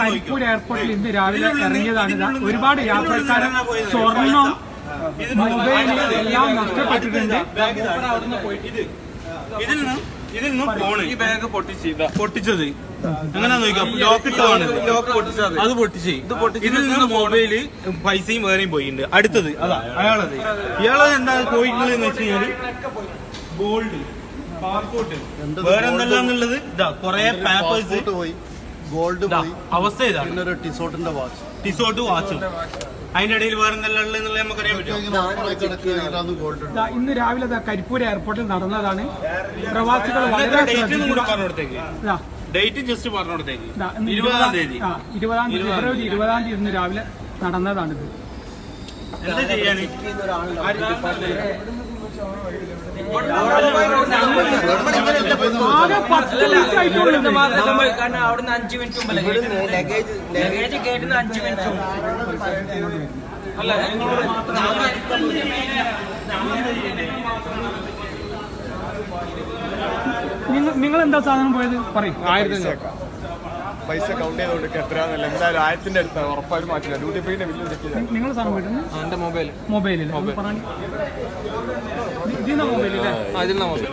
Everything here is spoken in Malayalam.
കരിപ്പൂർ എയർപോർട്ടിൽ ഇന്ന് രാവിലെ ഇറങ്ങിയതാണ്. ഒരുപാട് യാത്രക്കാർ സ്വർണം, മൊബൈൽ എല്ലാം നഷ്ടപ്പെട്ടിട്ടുണ്ട്. ഇതിൽ നിന്നും ഫോണ് ഈ ബാഗ് പൊട്ടിച്ചത് എങ്ങനെയാ നോക്കാം. ലോക്കിട്ടാണ് അത് പൊട്ടിച്ച് ഇതിൽ നിന്ന് മൊബൈല് പൈസയും വേറെയും പോയിട്ടുണ്ട്. അടുത്തത് അതാ ഇയാളത് എന്താ പോയിട്ടുള്ളത് എന്ന് വെച്ച് കഴിഞ്ഞാല് ഗോൾഡ്, പാസ്പോർട്ട്, വേറെ എന്തെല്ലാന്നുള്ളത് ഇതാ കൊറേ പേപ്പേഴ്സ് പോയി, ഗോൾഡ് പോയി. അവസ്ഥ ഇതാണ്. പിന്നെ ഒരു ടിസോട്ടിന്റെ വാച്ച്, ടിസോട്ട് വാച്ചും അതിന്റെ ഇടയിൽ വേറെ എന്തെല്ലാം ഉള്ളത് നമുക്കറിയാൻ പറ്റും. ഇന്ന് രാവിലെ കരിപ്പൂർ എയർപോർട്ടിൽ നടന്നതാണ്. പ്രവാസികൾ വളരെ ഡേറ്റ് ജസ്റ്റ് പറഞ്ഞോടത്തേക്ക് 20-ാം തീയതി ഫെബ്രുവരി 20-ാം തീയതി ഇന്ന് രാവിലെ നടന്നതാണിത്. എന്താ ചെയ്യാന് ആകെ 10 മിനിറ്റ് ആയിട്ടുള്ളൂ. കാരണം അവിടുന്ന് 5 മിനിറ്റ് മുമ്പ് ലഗേജ് കേട്ടുന്ന 5 മിനിറ്റ് അല്ല നിങ്ങൾ എന്താ സാധനം പോയത് പറയും. 1000 പൈസ കൗണ്ട് ചെയ്ത് കൊടുക്കുക എത്രയാണെന്നല്ല, എന്തായാലും 1000ന്റെ അടുത്താണ് ഉറപ്പായും മാറ്റില്ല. ഡ്യൂട്ടി ഫ്രീന്റെ ബില്ല് ചെക്ക് ചെയ്താൽ നിങ്ങൾ സാധനം പോയിട്ടുണ്ട്. എന്റെ മൊബൈലിൽ ഇതിന്ന മൊബൈലില്ലേ? മൊബൈൽ